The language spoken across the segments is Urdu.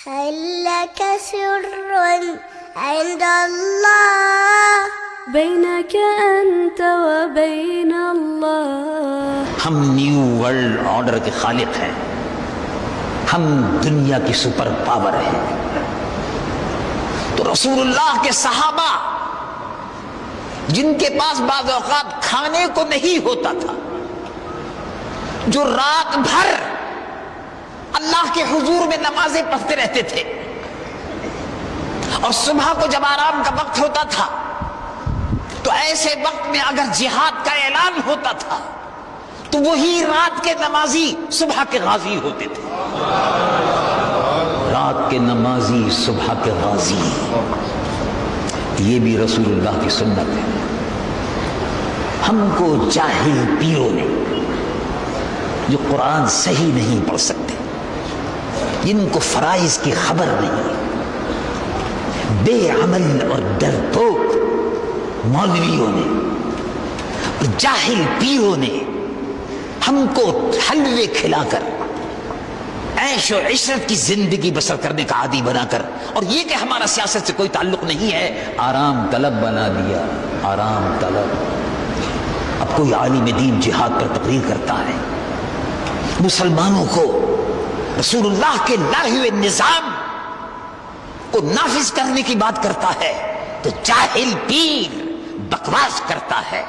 هل لك سر عند الله بينك أنت وبين الله؟ ہم نیو ورلڈ آرڈر کے خالق ہیں، ہم دنیا کی سپر پاور ہیں۔ تو رسول اللہ کے صحابہ جن کے پاس بعض اوقات کھانے کو نہیں ہوتا تھا، جو رات بھر اللہ کے حضور میں نمازیں پڑھتے رہتے تھے، اور صبح کو جب آرام کا وقت ہوتا تھا تو ایسے وقت میں اگر جہاد کا اعلان ہوتا تھا تو وہی رات کے نمازی صبح کے غازی ہوتے تھے۔ رات کے نمازی صبح کے غازی، یہ بھی رسول اللہ کی سنت ہے۔ ہم کو جاہل پیروں نے، جو قرآن صحیح نہیں پڑھ سکتے، جن کو فرائض کی خبر نہیں، بے عمل اور ڈرپوک مولویوں نے اور جاہل پیروں نے ہم کو حلوے کھلا کر عیش و عشرت کی زندگی بسر کرنے کا عادی بنا کر، اور یہ کہ ہمارا سیاست سے کوئی تعلق نہیں ہے، آرام طلب بنا دیا۔ آرام طلب۔ اب کوئی عالم دین جہاد پر تقریر کرتا ہے، مسلمانوں کو رسول اللہ کے لائے ہوئے نظام کو نافذ کرنے کی بات کرتا ہے، تو جاہل پیر بکواس کرتا ہے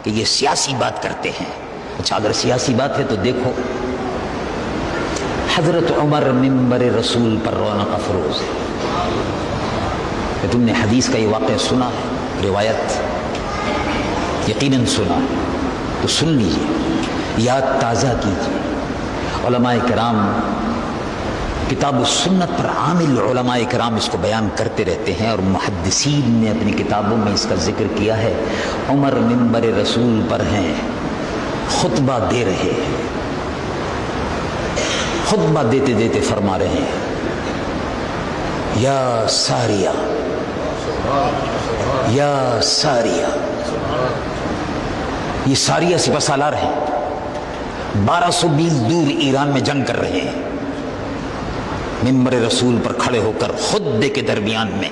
کہ یہ سیاسی بات کرتے ہیں۔ اچھا، اگر سیاسی بات ہے تو دیکھو، حضرت عمر منبر رسول پر رونق افروز ہے۔ کہ تم نے حدیث کا یہ واقعہ سنا ہے، روایت یقیناً سنا ہے، تو سن لیجئے، یاد تازہ کیجئے۔ علماء کرام کتاب السنت پر عامل علماء کرام اس کو بیان کرتے رہتے ہیں، اور محدثین نے اپنی کتابوں میں اس کا ذکر کیا ہے۔ عمر منبر رسول پر ہیں، خطبہ دے رہے ہیں، خطبہ دیتے دیتے فرما رہے ہیں، یا ساریہ، یا ساریہ۔ یہ ساریہ سپہ سالار ہیں، 1200 میل دور ایران میں جنگ کر رہے ہیں۔ منبر رسول پر کھڑے ہو کر خطبے کے درمیان میں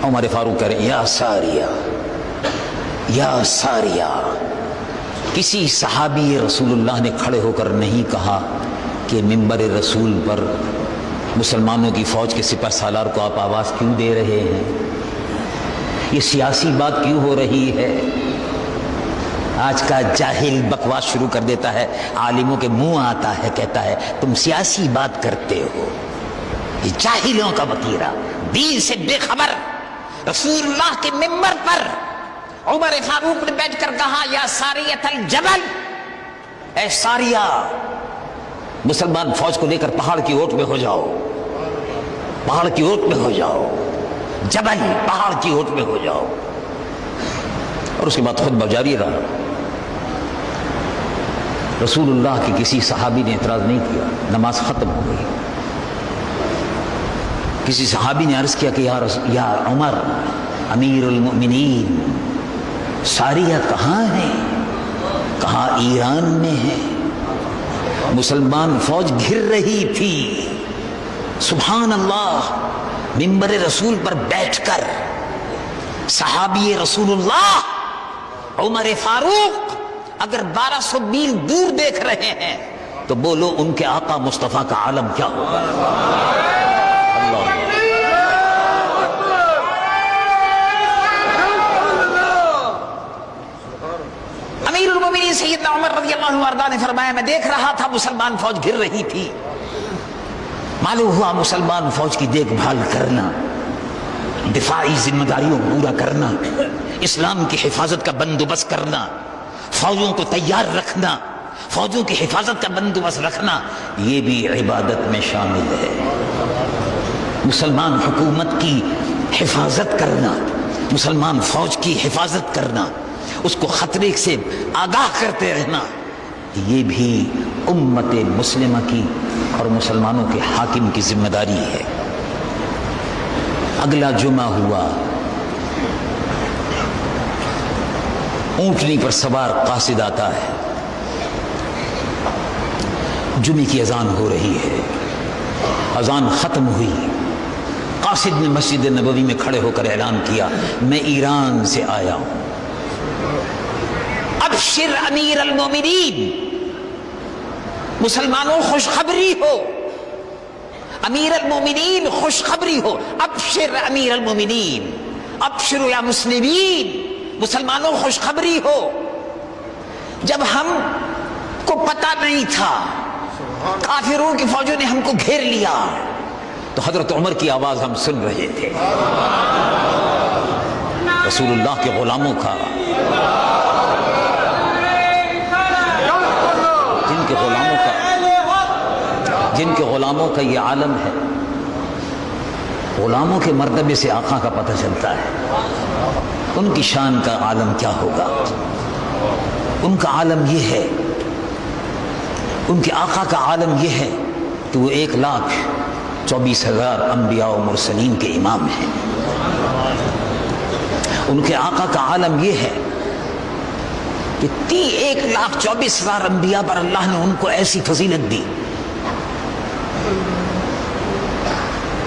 عمر فاروق کہہ رہے ہیں، یا ساریہ، یا ساریہ۔ کسی صحابی رسول اللہ نے کھڑے ہو کر نہیں کہا کہ منبر رسول پر مسلمانوں کی فوج کے سپہ سالار کو آپ آواز کیوں دے رہے ہیں، یہ سیاسی بات کیوں ہو رہی ہے۔ آج کا جاہل بکواس شروع کر دیتا ہے، عالموں کے منہ آتا ہے، کہتا ہے تم سیاسی بات کرتے ہو۔ یہ جاہلوں کا وتیرہ، دین سے بے خبر۔ رسول اللہ کے منبر پر عمر فاروق نے بیٹھ کر کہا، یا ساریۃ الجبل، اے ساریہ، مسلمان فوج کو لے کر پہاڑ کی اوٹ میں ہو جاؤ، پہاڑ کی اوٹ میں ہو جاؤ، جبل، پہاڑ کی اوٹ میں ہو جاؤ۔ اور اس کے بعد خطبہ جاری رہا۔ رسول اللہ کے کسی صحابی نے اعتراض نہیں کیا، نماز ختم ہو گئی۔ کسی صحابی نے عرض کیا کہ یا عمر امیر المؤمنین، ساریہ کہاں ہے؟ کہا ایران میں ہے، مسلمان فوج گھر رہی تھی۔ سبحان اللہ، منبر رسول پر بیٹھ کر صحابی رسول اللہ عمر فاروق اگر 1200 میل دور دیکھ رہے ہیں تو بولو ان کے آقا مصطفیٰ کا عالم کیا ہوگا۔ اللہ امیر المومنین سیدنا عمر رضی اللہ عنہ نے فرمایا، میں دیکھ رہا تھا مسلمان فوج گھر رہی تھی، معلوم ہوا مسلمان فوج کی دیکھ بھال کرنا، دفاعی ذمہ داریوں کو پورا کرنا، اسلام کی حفاظت کا بندوبست کرنا، فوجوں کو تیار رکھنا، فوجوں کی حفاظت کا بندوبست رکھنا، یہ بھی عبادت میں شامل ہے۔ مسلمان حکومت کی حفاظت کرنا، مسلمان فوج کی حفاظت کرنا، اس کو خطرے سے آگاہ کرتے رہنا، یہ بھی امت مسلمہ کی اور مسلمانوں کے حاکم کی ذمہ داری ہے۔ اگلا جمعہ ہوا، اونٹنی پر سوار قاصد آتا ہے، جمعے کی اذان ہو رہی ہے، اذان ختم ہوئی، قاصد نے مسجد نبوی میں کھڑے ہو کر اعلان کیا میں ایران سے آیا ہوں۔ ابشر امیر المومنین، مسلمانوں خوشخبری ہو، امیر المومنین خوشخبری ہو، ابشر امیر المومنین، ابشروا یا مسلمین، مسلمانوں خوشخبری ہو۔ جب ہم کو پتہ نہیں تھا، کافروں کی فوجوں نے ہم کو گھیر لیا، تو حضرت عمر کی آواز ہم سن رہے تھے، رسول اللہ کے غلاموں کا، جن کے غلاموں کا یہ عالم ہے، غلاموں کے مرتبے سے آقا کا پتہ چلتا ہے، ان کی شان کا عالم کیا ہوگا۔ ان کا عالم یہ ہے، ان کے آقا کا عالم یہ ہے کہ وہ 1,24,000 انبیاء و مرسلین کے امام ہیں۔ ان کے آقا کا عالم یہ ہے کہ 1,24,000 انبیاء پر اللہ نے ان کو ایسی فضیلت دی،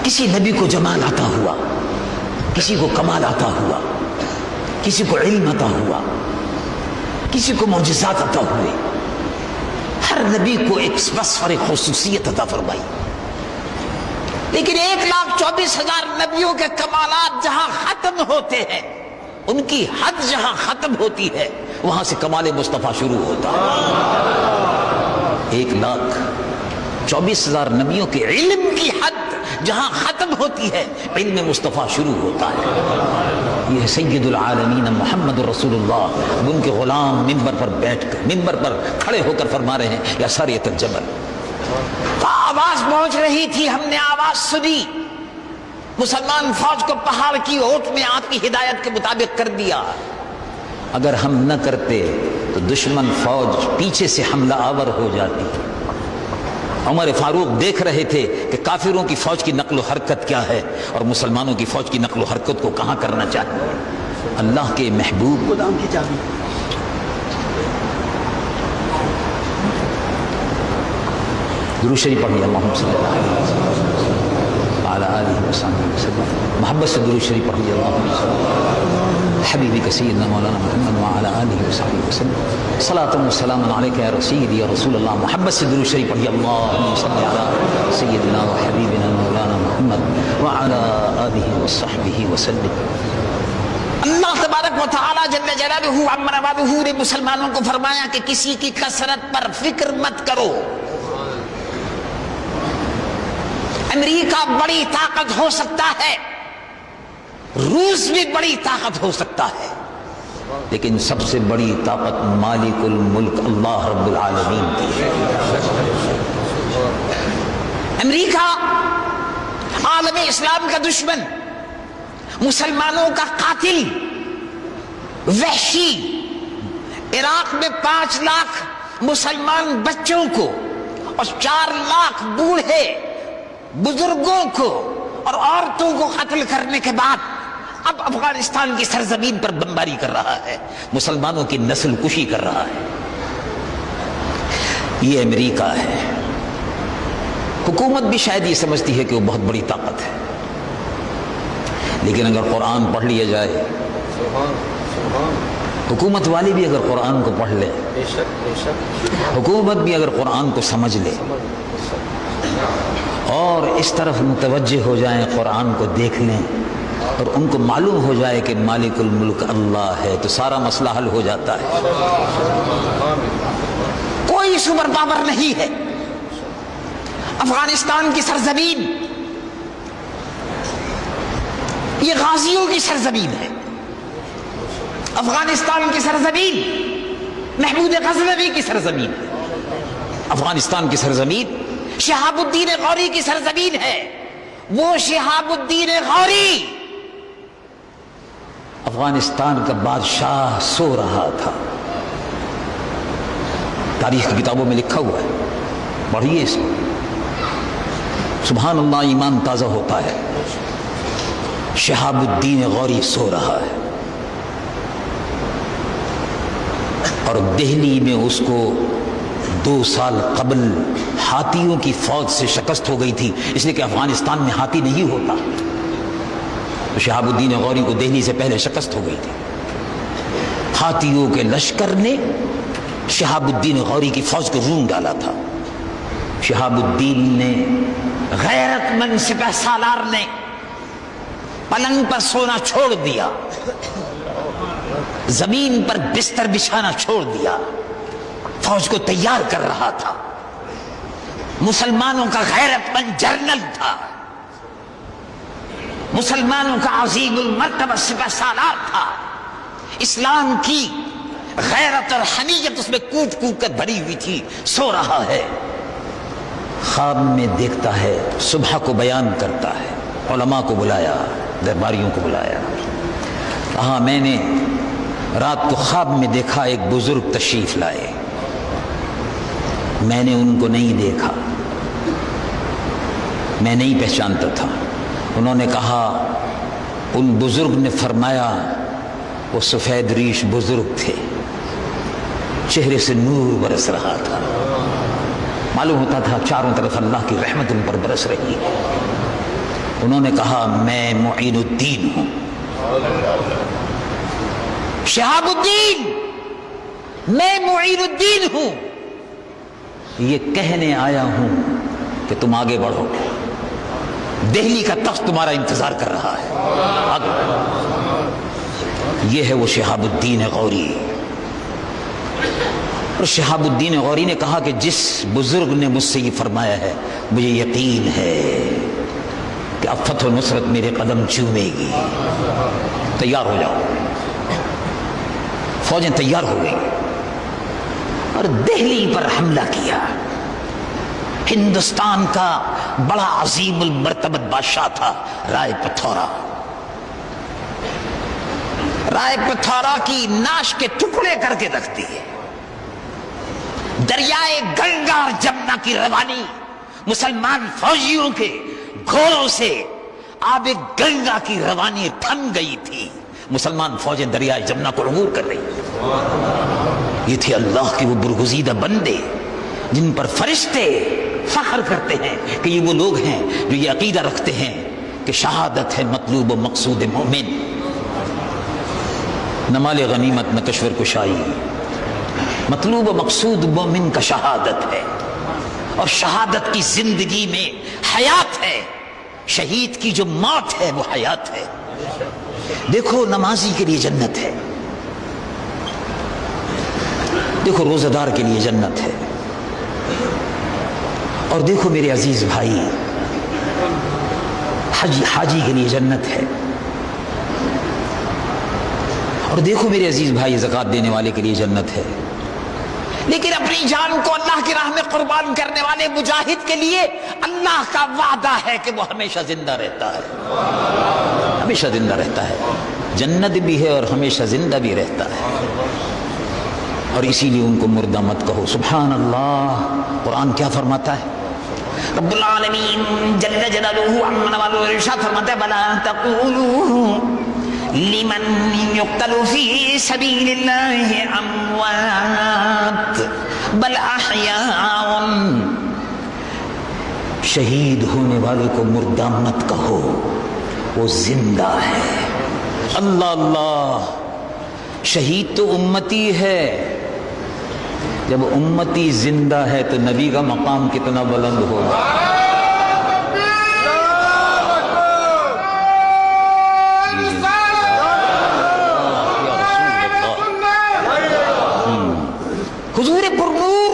کسی نبی کو جمال عطا ہوا، کسی کو کمال عطا ہوا، کسی کو علم عطا ہوا، کسی کو معجزات عطا ہوئے، ہر نبی کو ایک وصف اور ایک خصوصیت عطا فرمائی۔ لیکن 1,24,000 نبیوں کے کمالات جہاں ختم ہوتے ہیں، ان کی حد جہاں ختم ہوتی ہے، وہاں سے کمال مصطفیٰ شروع ہوتا ہے۔ 1,24,000 نبیوں کے علم کی حد جہاں ختم ہوتی ہے، علم مصطفیٰ شروع ہوتا ہے۔ یہ سید العالمین محمد رسول اللہ، اب ان کے غلام منبر پر بیٹھ کر، منبر پر کھڑے ہو کر فرما رہے ہیں یا ساریۃ الجبل، تو آواز پہنچ رہی تھی، ہم نے آواز سنی، مسلمان فوج کو پہاڑ کی اوٹ میں آپ کی ہدایت کے مطابق کر دیا۔ اگر ہم نہ کرتے تو دشمن فوج پیچھے سے حملہ آور ہو جاتی۔ عمر فاروق دیکھ رہے تھے کہ کافروں کی فوج کی نقل و حرکت کیا ہے اور مسلمانوں کی فوج کی نقل و حرکت کو کہاں کرنا چاہیے۔ اللہ کے محبوب گودام کی چابی، درود شریف پڑھیے، اللہم صلی اللہ علیہ وسلم وعلی آلہ وصحبہ وسلم، محبت سے درود شریف پڑھیے، اللہم صلی اللہ علیہ وسلم حبیبی کا سیدنا مولانا محمد وعلی آلہ وصحبہ وسلم، صلاۃ و سلام علیک یا رسول یا رسول اللہ، محبت سے درود شریف پڑھیے، اللہم صلی علی سیدنا و حبیبنا مولانا محمد وعلی آلہ وصحبہ وسلم۔ اللہ تبارک و تعالی جل جلالہ عما نوالہ نے مسلمانوں کو فرمایا کہ کسی کی کثرت پر فکر مت کرو۔ امریکہ بڑی طاقت ہو سکتا ہے، روس بھی بڑی طاقت ہو سکتا ہے، لیکن سب سے بڑی طاقت مالک الملک اللہ رب العالمین کی ہے۔ امریکہ عالم اسلام کا دشمن، مسلمانوں کا قاتل، وحشی، عراق میں 5 لاکھ مسلمان بچوں کو اور 4 لاکھ بوڑھے بزرگوں کو اور عورتوں کو قتل کرنے کے بعد اب افغانستان کی سرزمین پر بمباری کر رہا ہے، مسلمانوں کی نسل کشی کر رہا ہے۔ یہ امریکہ ہے۔ حکومت بھی شاید یہ سمجھتی ہے کہ وہ بہت بڑی طاقت ہے، لیکن اگر قرآن پڑھ لیا جائے، حکومت والی بھی اگر قرآن کو پڑھ لے، حکومت بھی اگر قرآن کو سمجھ لے اور اس طرف متوجہ ہو جائیں، قرآن کو دیکھ لیں اور ان کو معلوم ہو جائے کہ مالک الملک اللہ ہے، تو سارا مسئلہ حل ہو جاتا ہے۔ کوئی سپر پاور نہیں ہے۔ افغانستان کی سرزمین یہ غازیوں کی سرزمین ہے، افغانستان کی سرزمین محمود غزنوی کی سرزمین ہے، افغانستان کی سرزمین شہاب الدین غوری کی سرزمین ہے۔ وہ شہاب الدین غوری افغانستان کا بادشاہ سو رہا تھا، تاریخ کی کتابوں میں لکھا ہوا ہے، پڑھیے اس کو، سبحان اللہ، ایمان تازہ ہوتا ہے۔ شہاب الدین غوری سو رہا ہے اور دہلی میں اس کو 2 سال قبل ہاتھیوں کی فوج سے شکست ہو گئی تھی، اس لیے کہ افغانستان میں ہاتھی نہیں ہوتا، تو شہاب الدین غوری کو دہلی سے پہلے شکست ہو گئی تھی۔ ہاتھیوں کے لشکر نے شہاب الدین غوری کی فوج کو رون ڈالا تھا۔ شہاب الدین نے غیرت مند سپہ سالار نے پلنگ پر سونا چھوڑ دیا، زمین پر بستر بچھانا چھوڑ دیا، فوج کو تیار کر رہا تھا۔ مسلمانوں کا غیرت مند جرنل تھا، مسلمانوں کا عظیم المرتبہ سپہ سالار تھا، اسلام کی غیرت اور حمیت اس میں کوٹ کوٹ کر بھری ہوئی تھی، سو رہا ہے، خواب میں دیکھتا ہے، صبح کو بیان کرتا ہے، علماء کو بلایا، درباریوں کو بلایا، کہا میں نے رات کو خواب میں دیکھا ایک بزرگ تشریف لائے، میں نے ان کو نہیں دیکھا، میں نہیں پہچانتا تھا۔ انہوں نے کہا ان بزرگ نے فرمایا، وہ سفید ریش بزرگ تھے، چہرے سے نور برس رہا تھا، معلوم ہوتا تھا چاروں طرف اللہ کی رحمت ان پر برس رہی ہے۔ انہوں نے کہا میں معین الدین ہوں، شہاب الدین، میں معین الدین ہوں، یہ کہنے آیا ہوں کہ تم آگے بڑھو، دہلی کا تخت تمہارا انتظار کر رہا ہے۔ یہ ہے وہ شہاب الدین غوری۔ اور شہاب الدین غوری نے کہا کہ جس بزرگ نے مجھ سے یہ فرمایا ہے، مجھے یقین ہے کہ اب فتح و نصرت میرے قدم چومے گی، تیار ہو جاؤ۔ فوجیں تیار ہو گئی اور دہلی پر حملہ کیا۔ ہندوستان کا بڑا عظیم المرتبت بادشاہ تھا رائے پتھورا۔ رائے پتھورا کی ناش کے ٹکڑے کر کے رکھ دیے۔ دریائے گنگا اور جمنا کی روانی مسلمان فوجیوں کے گھوڑوں سے آب گنگا کی روانی تھم گئی تھی، مسلمان فوجیں دریائے جمنا کو عبور کر رہی تھی۔ یہ تھے اللہ کے وہ برگزیدہ بندے جن پر فرشتے فخر کرتے ہیں کہ یہ وہ لوگ ہیں جو یہ عقیدہ رکھتے ہیں کہ شہادت ہے مطلوب و مقصود مومن، نہ مال غنیمت نہ کشور کشائی، مطلوب و مقصود مومن کا شہادت ہے، اور شہادت کی زندگی میں حیات ہے، شہید کی جو موت ہے وہ حیات ہے۔ دیکھو نمازی کے لیے جنت ہے، دیکھو روزہ دار کے لیے جنت ہے، اور دیکھو میرے عزیز بھائی حاجی کے لیے جنت ہے، اور دیکھو میرے عزیز بھائی زکوٰۃ دینے والے کے لیے جنت ہے۔ لیکن اپنی جان کو اللہ کی راہ میں قربان کرنے والے مجاہد کے لیے اللہ کا وعدہ ہے کہ وہ ہمیشہ زندہ رہتا ہے، ہمیشہ زندہ رہتا ہے، جنت بھی ہے اور ہمیشہ زندہ بھی رہتا ہے۔ اور اسی لیے ان کو مردہ مت کہو۔ سبحان اللہ، قرآن کیا فرماتا ہے؟ رب العالمین جل جلالہ عمن والو ارشاد فرماتا ہے بلا تقولوا لمن يقتل في سبيل الله اموات بل احیاء، شہید ہونے والے کو مردہ مت کہو، وہ زندہ ہے۔ اللہ اللہ، شہید تو امتی ہے، جب امتی زندہ ہے تو نبی کا مقام کتنا بلند ہوگا۔ حضور پرنور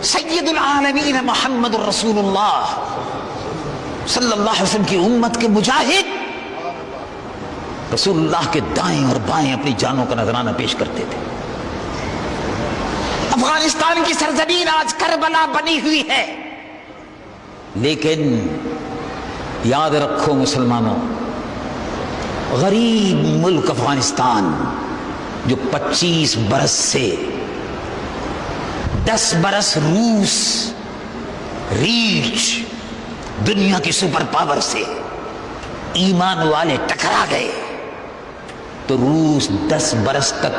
سید العالمین محمد الرسول اللہ صلی اللہ علیہ وسلم کی امت کے مجاہد رسول اللہ کے دائیں اور بائیں اپنی جانوں کا نذرانہ پیش کرتے تھے۔ افغانستان کی سرزمین آج کربلا بنی ہوئی ہے، لیکن یاد رکھو مسلمانوں، غریب ملک افغانستان جو 25 برس سے 10 برس روس ریچھ دنیا کی سپر پاور سے ایمان والے ٹکرا گئے، تو روس 10 برس تک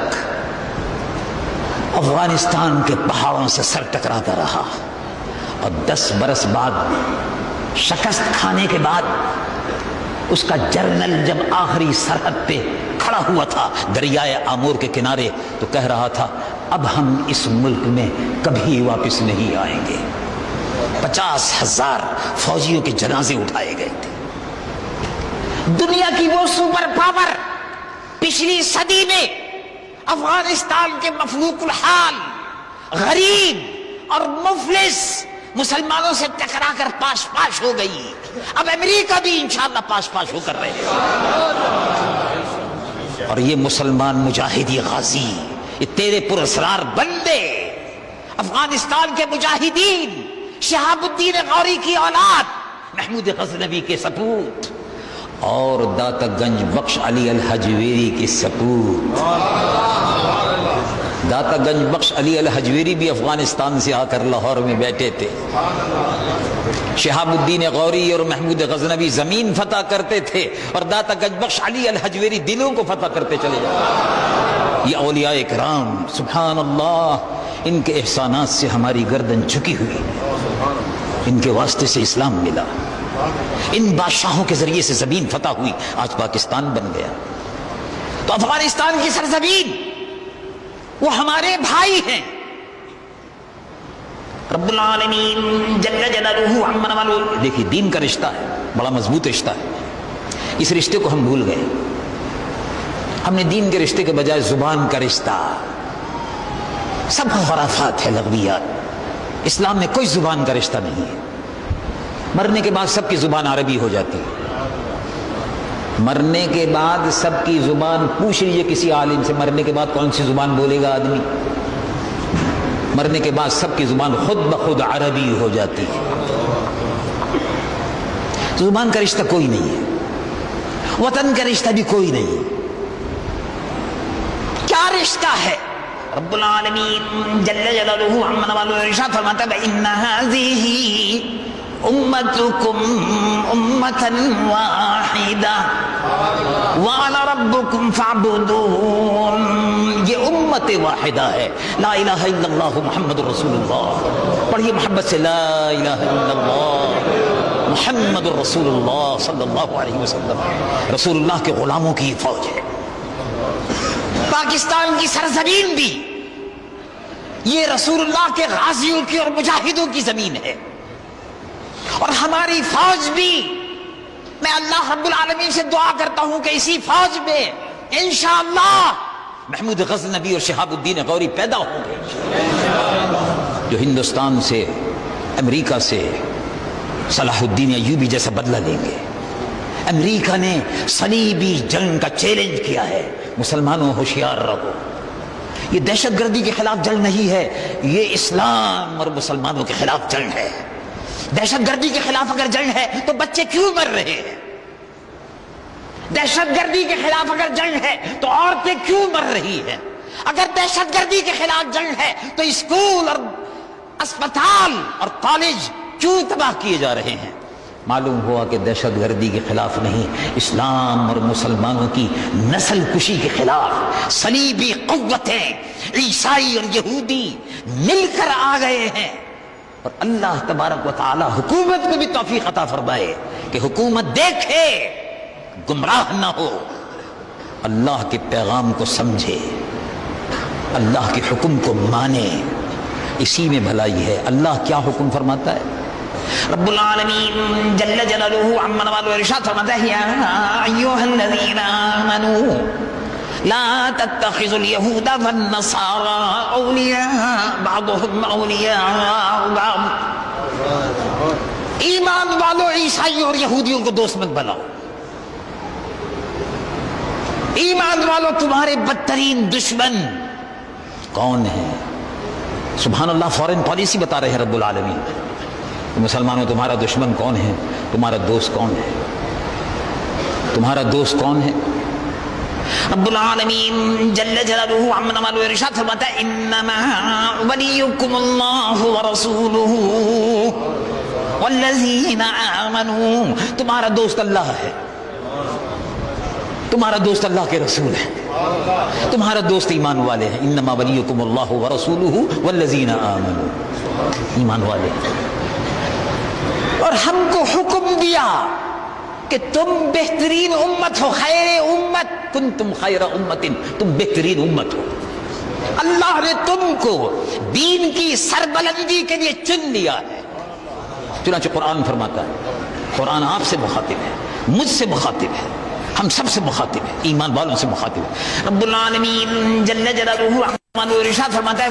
افغانستان کے پہاڑوں سے سر ٹکراتا رہا، اور 10 برس بعد شکست کھانے کے بعد اس کا جرنل جب آخری سرحد پہ کھڑا ہوا تھا دریائے آمور کے کنارے، تو کہہ رہا تھا اب ہم اس ملک میں کبھی واپس نہیں آئیں گے۔ 50,000 فوجیوں کے جنازے اٹھائے گئے تھے۔ دنیا کی وہ سپر پاور پچھلی صدی میں افغانستان کے مفلوق الحال، غریب اور مفلس مسلمانوں سے ٹکرا کر پاش پاش ہو گئی۔ اب امریکہ بھی انشاءاللہ پاش پاش ہو کر رہے ہیں، اور یہ مسلمان مجاہدی غازی، یہ تیرے پراسرار بندے، افغانستان کے مجاہدین، شہاب الدین غوری کی اولاد، محمود غزنوی کے سپوت، اور داتا گنج بخش علی الحجویری کے سپوت۔ داتا گنج بخش علی الحجویری بھی افغانستان سے آ کر لاہور میں بیٹھے تھے۔ شہاب الدین غوری اور محمود غزنوی زمین فتح کرتے تھے، اور داتا گنج بخش علی الحجویری دلوں کو فتح کرتے چلے جاتے۔ یہ اولیاء کرام، سبحان اللہ، ان کے احسانات سے ہماری گردن جھکی ہوئی، ان کے واسطے سے اسلام ملا، ان بادشاہوں کے ذریعے سے زمین فتح ہوئی، آج پاکستان بن گیا۔ تو افغانستان کی سرزمین وہ ہمارے بھائی ہیں۔ رب العالمین جل جلالہ عمن والو، دیکھیے دین کا رشتہ ہے، بڑا مضبوط رشتہ ہے، اس رشتے کو ہم بھول گئے۔ ہم نے دین کے رشتے کے بجائے زبان کا رشتہ، سب خرافات ہے، لغویات۔ اسلام میں کوئی زبان کا رشتہ نہیں ہے۔ مرنے کے بعد سب کی زبان عربی ہو جاتی ہے، مرنے کے بعد سب کی زبان، پوچھ لیجئے کسی عالم سے مرنے کے بعد کون سی زبان بولے گا آدمی؟ مرنے کے بعد سب کی زبان خود بخود عربی ہو جاتی ہے۔ زبان کا رشتہ کوئی نہیں ہے، وطن کا رشتہ بھی کوئی نہیں۔ کیا رشتہ ہے؟ رب العالمین جل جلالہ عمن والو ارشاد فرماتا ہے ان هذه امتکم امتا واحدہ وانا ربکم فاعبدون، یہ امت واحدہ ہے، لا الہ الا اللہ محمد رسول اللہ۔ پڑھیے محبت سے لا الہ الا اللہ محمد رسول اللہ صلی اللہ علیہ وسلم۔ رسول اللہ کے غلاموں کی فوج ہے۔ پاکستان کی سرزمین بھی یہ رسول اللہ کے غازیوں کی اور مجاہدوں کی زمین ہے، اور ہماری فوج بھی، میں اللہ رب العالمین سے دعا کرتا ہوں کہ اسی فوج میں انشاءاللہ محمود غزنوی اور شہاب الدین غوری پیدا ہوں گے، جو ہندوستان سے، امریکہ سے صلاح الدین ایوبی جیسا بدلہ لیں گے۔ امریکہ نے صلیبی جنگ کا چیلنج کیا ہے، مسلمانوں ہوشیار رہو، یہ دہشت گردی کے خلاف جنگ نہیں ہے، یہ اسلام اور مسلمانوں کے خلاف جنگ ہے۔ دہشت گردی کے خلاف اگر جنگ ہے تو بچے کیوں مر رہے ہیں؟ دہشت گردی کے خلاف اگر جنگ ہے تو عورتیں کیوں مر رہی ہیں؟ اگر دہشت گردی کے خلاف جنگ ہے تو اسکول اور اسپتال اور کالج کیوں تباہ کیے جا رہے ہیں؟ معلوم ہوا کہ دہشت گردی کے خلاف نہیں، اسلام اور مسلمانوں کی نسل کشی کے خلاف صلیبی قوتیں، عیسائی اور یہودی مل کر آ گئے ہیں۔ اور اللہ تبارک و تعالی حکومت کو بھی توفیق عطا فرمائے کہ حکومت دیکھے، گمراہ نہ ہو، اللہ کے پیغام کو سمجھے، اللہ کے حکم کو مانے، اسی میں بھلائی ہے۔ اللہ کیا حکم فرماتا ہے؟ رب العالمین جل جلالہ عمن والو ارشاد فرماتا ہے یا ایھا الذین آمنوا لا تتخذوا اليهود والنصارى اولیاء بعضهم اولیاء بعض، ایمان والو عیسائیوں اور یہودیوں کو دوست مت بناؤ، ایمان والو تمہارے بدترین دشمن کون ہیں؟ سبحان اللہ، فورن پالیسی بتا رہے ہیں رب العالمین، مسلمانوں تمہارا دشمن کون ہے، تمہارا دوست کون ہے، تمہارا دوست کون ہے؟ رب العالمین جل جلالہ عمن والو ارشاد فرماتا ہے انما ولیکم اللہ ورسولہ والذین آمنوا، تمہارا دوست اللہ ہے، تمہارا دوست اللہ کے رسول ہے۔ تمہارا دوست ایمان والے ہیں. انما ولیکم اللہ ورسولہ والذین آمنوا. ایمان والے. اور ہم کو حکم دیا کہ تم بہترین امت ہو, خیر امت, کنتم خیر امت, تم بہترین امت ہو. اللہ نے تم کو دین کی سربلندی کے لیے چن لیا ہے. چنانچہ قرآن فرماتا ہے, قرآن آپ سے مخاطب ہے, مجھ سے مخاطب ہے, ہم سب سے مخاطب ہے, ایمان والوں سے مخاطب ہے. رب العالمین جل جلالہ ارشاد فرماتا ہے